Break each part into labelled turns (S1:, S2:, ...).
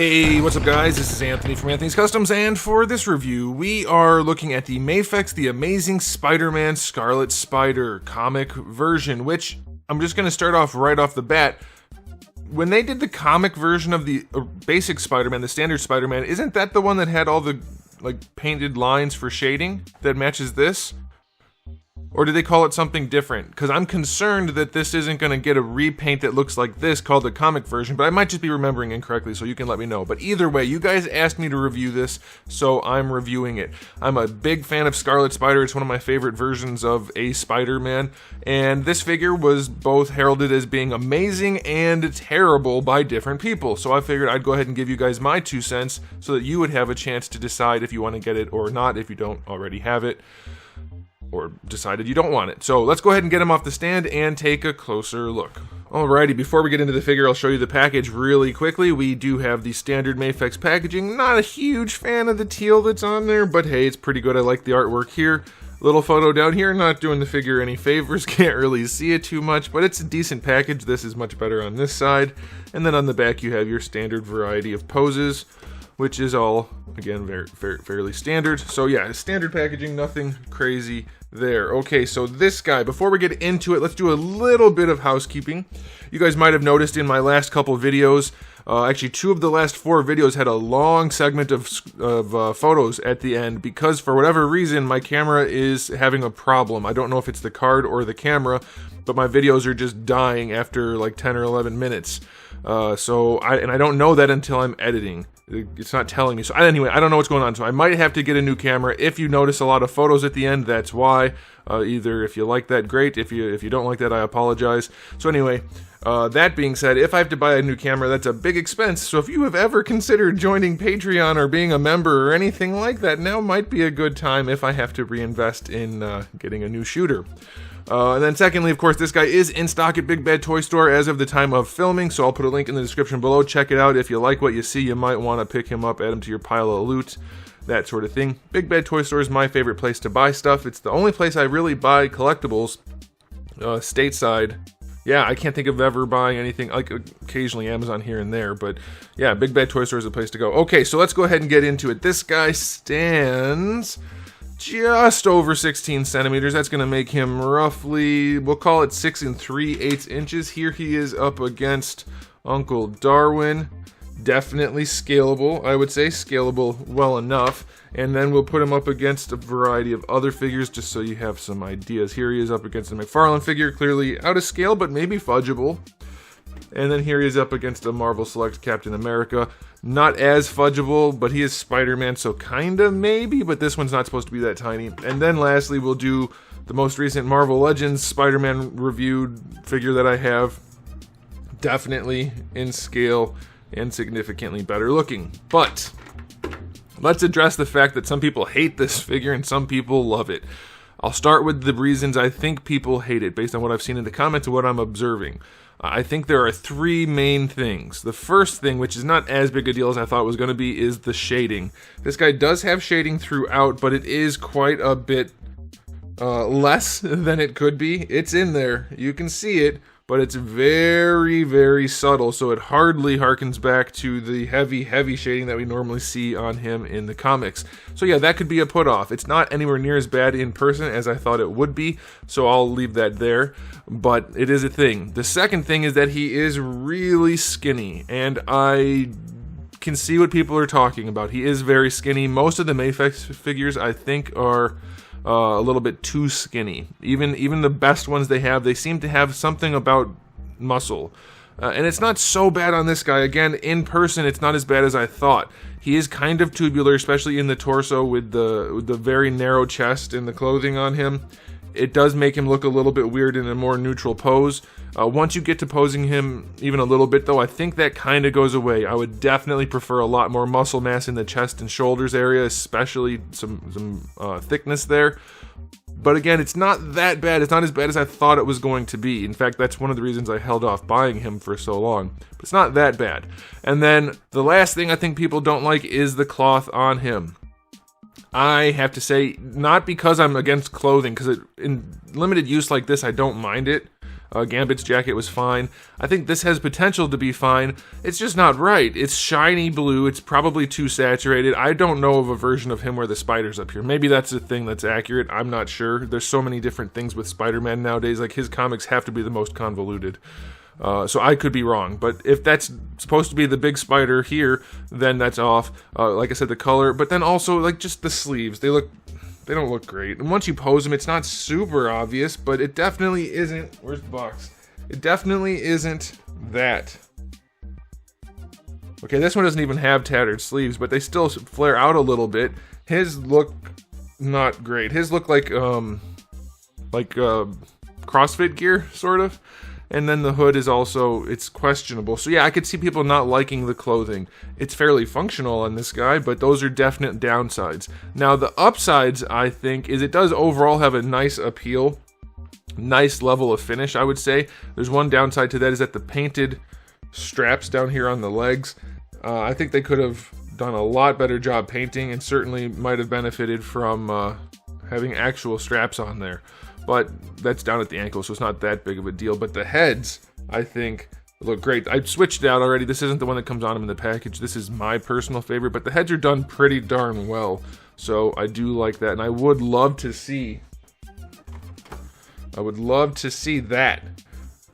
S1: Hey, what's up guys? This is Anthony from Anthony's Customs, and for this review, we are looking at the Mafex The Amazing Spider-Man Scarlet Spider comic version, which I'm just going to start off right off the bat. When they did the comic version of the basic Spider-Man, the standard Spider-Man, isn't that the one that had all the painted lines for shading that matches this? Or did they call it something different? Because I'm concerned that this isn't going to get a repaint that looks like this called the comic version, but I might just be remembering incorrectly, so you can let me know. But either way, you guys asked me to review this, so I'm reviewing it. I'm a big fan of Scarlet Spider. It's one of my favorite versions of a Spider-Man, and this figure was both heralded as being amazing and terrible by different people. So I figured I'd go ahead and give you guys my 2 cents so that you would have a chance to decide if you want to get it or not, if you don't already have it, or decided you don't want it. So let's go ahead and get him off the stand and take a closer look. Alrighty, before we get into the figure, I'll show you the package really quickly. We do have the standard Mafex packaging. Not a huge fan of the teal that's on there, but hey, it's pretty good. I like the artwork here. Little photo down here, not doing the figure any favors, can't really see it too much, but it's a decent package. This is much better on this side. And then on the back you have your standard variety of poses, which is all, again, fairly standard. So yeah, standard packaging, nothing crazy there. Okay, so this guy, before we get into it, let's do a little bit of housekeeping. You guys might have noticed in my last couple videos, actually 2 of the last 4 videos had a long segment of photos at the end because for whatever reason my camera is having a problem. I don't know if it's the card or the camera, but my videos are just dying after like 10 or 11 minutes. So I don't know that until I'm editing. It's not telling me. So anyway, I don't know what's going on. So I might have to get a new camera. If you notice a lot of photos at the end, that's why. Either if you like that, great. If you don't like that, I apologize. So anyway, that being said, if I have to buy a new camera, that's a big expense. So if you have ever considered joining Patreon or being a member or anything like that, now might be a good time if I have to reinvest in getting a new shooter. And then secondly, of course, this guy is in stock at Big Bad Toy Store as of the time of filming, so I'll put a link in the description below. Check it out. If you like what you see, you might want to pick him up, add him to your pile of loot, that sort of thing. Big Bad Toy Store is my favorite place to buy stuff. It's the only place I really buy collectibles stateside. Yeah, I can't think of ever buying anything, like occasionally Amazon here and there, but yeah, Big Bad Toy Store is the place to go. Okay, so let's go ahead and get into it. This guy stands just over 16 centimeters. That's going to make him roughly, we'll call it 6 3/8 inches. Here he is up against Uncle Darwin. Definitely scalable, I would say. Scalable well enough. And then we'll put him up against a variety of other figures just so you have some ideas. Here he is up against a McFarlane figure, clearly out of scale, but maybe fudgeable. And then here he is up against a Marvel Select Captain America. Not as fudgeable, but he is Spider-Man, so kinda maybe, but this one's not supposed to be that tiny. And then lastly, we'll do the most recent Marvel Legends Spider-Man reviewed figure that I have. Definitely in scale and significantly better looking. But let's address the fact that some people hate this figure and some people love it. I'll start with the reasons I think people hate it based on what I've seen in the comments and what I'm observing. I think there are 3 main things. The first thing, which is not as big a deal as I thought it was going to be, is the shading. This guy does have shading throughout, but it is quite a bit less than it could be. It's in there. You can see it, but it's very, very subtle, so it hardly harkens back to the heavy shading that we normally see on him in the comics. So yeah, that could be a put-off. It's not anywhere near as bad in person as I thought it would be, so I'll leave that there, but it is a thing. The second thing is that he is really skinny, and I can see what people are talking about. He is very skinny. Most of the Mafex figures, I think, are a little bit too skinny. Even the best ones they have, they seem to have something about muscle. And it's not so bad on this guy. Again, in person, it's not as bad as I thought. He is kind of tubular, especially in the torso with the very narrow chest and the clothing on him. It does make him look a little bit weird in a more neutral pose. Once you get to posing him even a little bit, though, I think that kind of goes away. I would definitely prefer a lot more muscle mass in the chest and shoulders area, especially some thickness there. But again, it's not that bad. It's not as bad as I thought it was going to be. In fact, that's one of the reasons I held off buying him for so long. But it's not that bad. And then the last thing I think people don't like is the cloth on him. I have to say, not because I'm against clothing, because in limited use like this, I don't mind it. Gambit's jacket was fine. I think this has potential to be fine. It's just not right. It's shiny blue. It's probably too saturated. I don't know of a version of him where the spider's up here. Maybe that's a thing that's accurate. I'm not sure. There's so many different things with Spider-Man nowadays. Like, his comics have to be the most convoluted. So I could be wrong, but if that's supposed to be the big spider here, then that's off. Like I said, the color, but then also like just the sleeves, they don't look great. And once you pose them, it's not super obvious, but it definitely isn't. Where's the box? It definitely isn't that. Okay, this one doesn't even have tattered sleeves, but they still flare out a little bit. His look not great. His look like CrossFit gear, sort of. And then the hood is also, it's questionable. So yeah, I could see people not liking the clothing. It's fairly functional on this guy, but those are definite downsides. Now the upsides, I think, is it does overall have a nice appeal. Nice level of finish, I would say. There's one downside to that, is that the painted straps down here on the legs, I think they could have done a lot better job painting, and certainly might have benefited from having actual straps on there. But that's down at the ankle, so it's not that big of a deal. But the heads, I think, look great. I switched it out already. This isn't the one that comes on them in the package. This is my personal favorite, but the heads are done pretty darn well. So I do like that, and I would love to see that.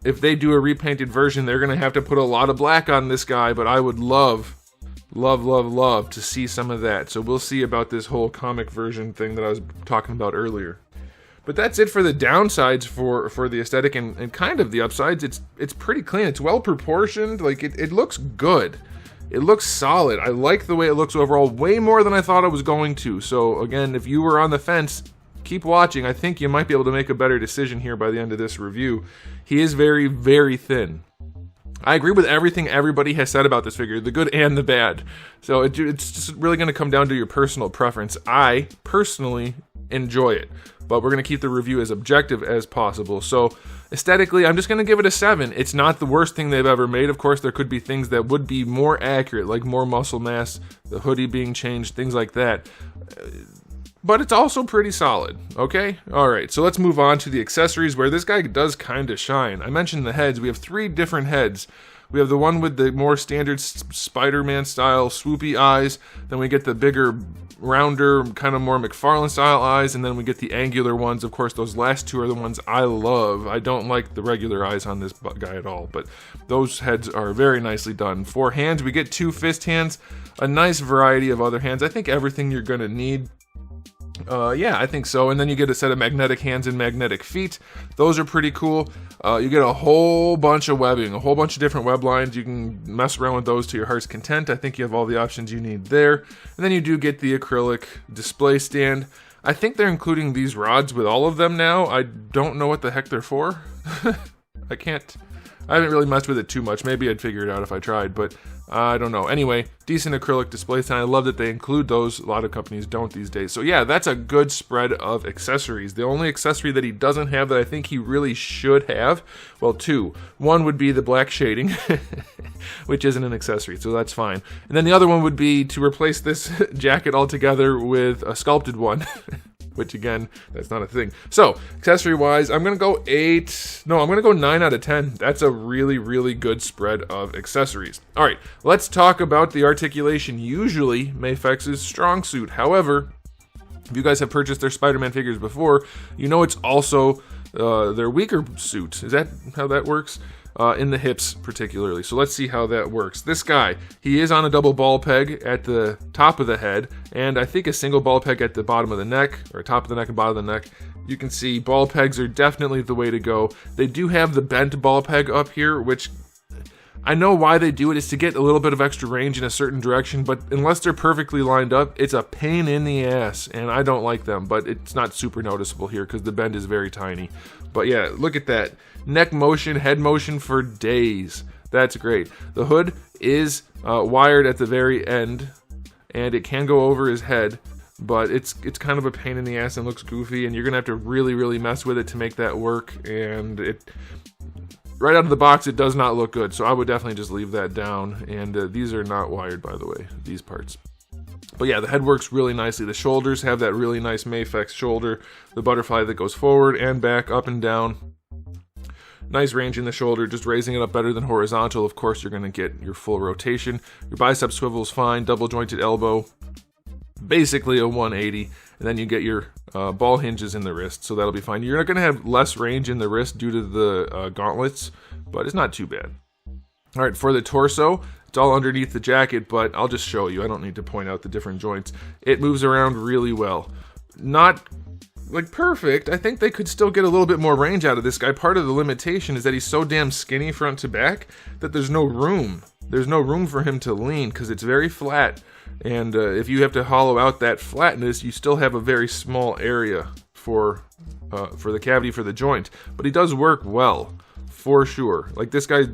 S1: If they do a repainted version, they're going to have to put a lot of black on this guy, but I would love to see some of that. So we'll see about this whole comic version thing that I was talking about earlier. But that's it for the downsides for the aesthetic, and kind of the upsides. It's pretty clean. It's well proportioned. Like, it looks good. It looks solid. I like the way it looks overall, way more than I thought I was going to. So again, if you were on the fence, keep watching. I think you might be able to make a better decision here by the end of this review. He is very, very thin. I agree with everything everybody has said about this figure, the good and the bad. So it's just really going to come down to your personal preference. I personally enjoy it, but we're going to keep the review as objective as possible. So aesthetically, I'm just going to give it a 7. It's not the worst thing they've ever made. Of course, there could be things that would be more accurate, like more muscle mass, the hoodie being changed, things like that. But it's also pretty solid, okay? Alright, so let's move on to the accessories, where this guy does kind of shine. I mentioned the heads. We have 3 different heads. We have the one with the more standard Spider-Man style swoopy eyes, then we get the bigger, rounder, kind of more McFarlane style eyes, and then we get the angular ones. Of course, those last 2 are the ones I love. I don't like the regular eyes on this guy at all, but those heads are very nicely done. For hands, we get 2 fist hands, a nice variety of other hands. I think everything you're going to need. Yeah, I think so. And then you get a set of magnetic hands and magnetic feet. Those are pretty cool. You get a whole bunch of webbing, a whole bunch of different web lines. You can mess around with those to your heart's content. I think you have all the options you need there. And then you do get the acrylic display stand. I think they're including these rods with all of them now. I don't know what the heck they're for. I haven't really messed with it too much. Maybe I'd figure it out if I tried, but I don't know. Anyway, decent acrylic displays, and I love that they include those. A lot of companies don't these days. So yeah, that's a good spread of accessories. The only accessory that he doesn't have that I think he really should have, well, 2. One would be the black shading, which isn't an accessory, so that's fine. And then the other one would be to replace this jacket altogether with a sculpted one. Which again, that's not a thing. So, accessory-wise, I'm going to go 8. No, I'm going to go 9 out of 10. That's a really, really good spread of accessories. All right, let's talk about the articulation. Usually, Mafex's strong suit. However, if you guys have purchased their Spider-Man figures before, you know it's also their weaker suit. Is that how that works? In the hips particularly. So let's see how that works. This guy, he is on a double ball peg at the top of the head, and I think a single ball peg at the bottom of the neck, or top of the neck and bottom of the neck. You can see ball pegs are definitely the way to go. They do have the bent ball peg up here, which I know why they do it is to get a little bit of extra range in a certain direction, but unless they're perfectly lined up, it's a pain in the ass, and I don't like them, but it's not super noticeable here because the bend is very tiny. But yeah, look at that. Neck motion, head motion for days. That's great. The hood is wired at the very end, and it can go over his head, but it's kind of a pain in the ass and looks goofy, and you're gonna have to really, really mess with it to make that work, and right out of the box, it does not look good, so I would definitely just leave that down. And these are not wired, by the way, these parts. But yeah, the head works really nicely. The shoulders have that really nice Mafex shoulder, the butterfly that goes forward and back, up and down. Nice range in the shoulder, just raising it up better than horizontal. Of course, you're going to get your full rotation. Your bicep swivel's fine, double jointed elbow, basically a 180, and then you get your ball hinges in the wrist, so that'll be fine. You're going to have less range in the wrist due to the gauntlets, but it's not too bad. All right, for the torso, it's all underneath the jacket, but I'll just show you. I don't need to point out the different joints. It moves around really well. Not like perfect. I think they could still get a little bit more range out of this guy. Part of the limitation is that he's so damn skinny front to back that there's no room. There's no room for him to lean because it's very flat. And if you have to hollow out that flatness, you still have a very small area for the cavity for the joint. But he does work well, for sure. Like this guy,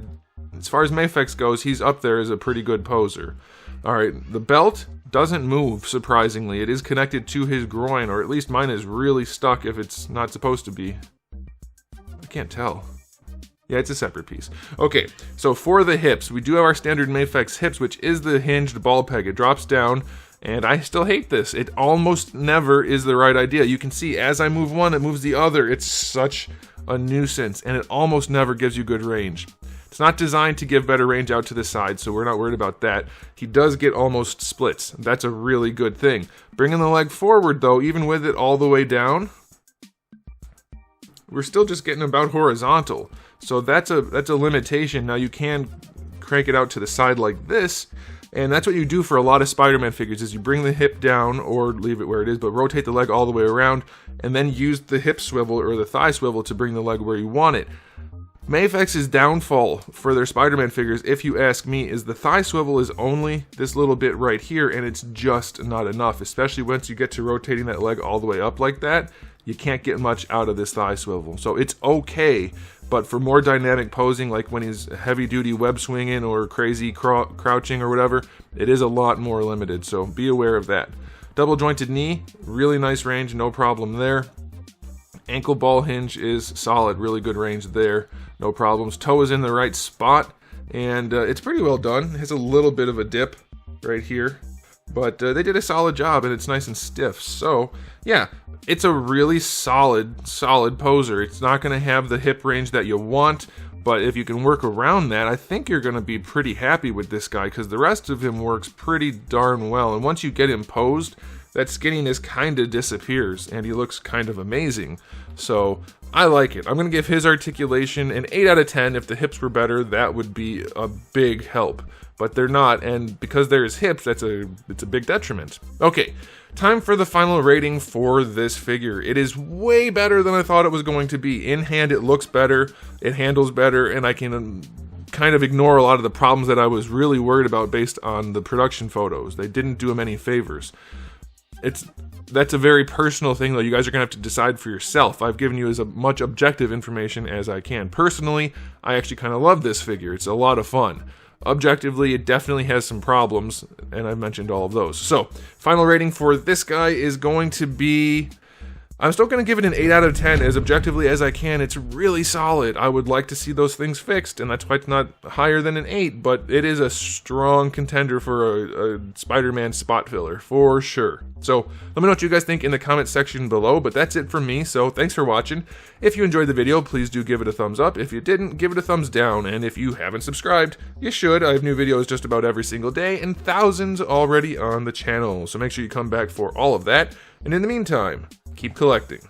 S1: as far as Mafex goes, he's up there as a pretty good poser. All right, the belt doesn't move, surprisingly. It is connected to his groin, or at least mine is really stuck if it's not supposed to be. I can't tell. Yeah, it's a separate piece. Okay, so for the hips, we do have our standard Mafex hips, which is the hinged ball peg. It drops down, and I still hate this. It almost never is the right idea. You can see as I move one, it moves the other. It's such a nuisance, and it almost never gives you good range. It's not designed to give better range out to the side, so we're not worried about that. He does get almost splits. That's a really good thing. Bringing the leg forward, though, even with it all the way down, we're still just getting about horizontal. So that's a limitation. Now you can crank it out to the side like this, and that's what you do for a lot of Spider-Man figures, is you bring the hip down, or leave it where it is, but rotate the leg all the way around, and then use the hip swivel or the thigh swivel to bring the leg where you want it. Mafex's downfall for their Spider-Man figures, if you ask me, is the thigh swivel is only this little bit right here, and it's just not enough, especially once you get to rotating that leg all the way up like that. You can't get much out of this thigh swivel. So it's okay, but for more dynamic posing, like when he's heavy-duty web swinging or crazy crouching or whatever, it is a lot more limited, so be aware of that. Double jointed knee, really nice range, no problem there. Ankle ball hinge is solid, really good range there, no problems. Toe is in the right spot, and it's pretty well done. It has a little bit of a dip right here, but they did a solid job, and it's nice and stiff. So, yeah, it's a really solid poser. It's not going to have the hip range that you want, but if you can work around that, I think you're going to be pretty happy with this guy, because the rest of him works pretty darn well. And once you get him posed, that skinniness kind of disappears, and he looks kind of amazing. So I like it. I'm going to give his articulation an 8 out of 10. If the hips were better, that would be a big help. But they're not, and because there's hips, it's a big detriment. Okay, time for the final rating for this figure. It is way better than I thought it was going to be. In hand, it looks better, it handles better, and I can kind of ignore a lot of the problems that I was really worried about based on the production photos. They didn't do him any favors. That's a very personal thing, though. You guys are going to have to decide for yourself. I've given you as much objective information as I can. Personally, I actually kind of love this figure. It's a lot of fun. Objectively, it definitely has some problems, and I've mentioned all of those. So, final rating for this guy is going to be... I'm still going to give it an 8 out of 10 as objectively as I can. It's really solid. I would like to see those things fixed, and that's why it's not higher than an 8, but it is a strong contender for a Spider-Man spot filler, for sure. So let me know what you guys think in the comment section below, but that's it from me, so thanks for watching. If you enjoyed the video, please do give it a thumbs up. If you didn't, give it a thumbs down, and if you haven't subscribed, you should. I have new videos just about every single day, and thousands already on the channel, so make sure you come back for all of that. And in the meantime, keep collecting.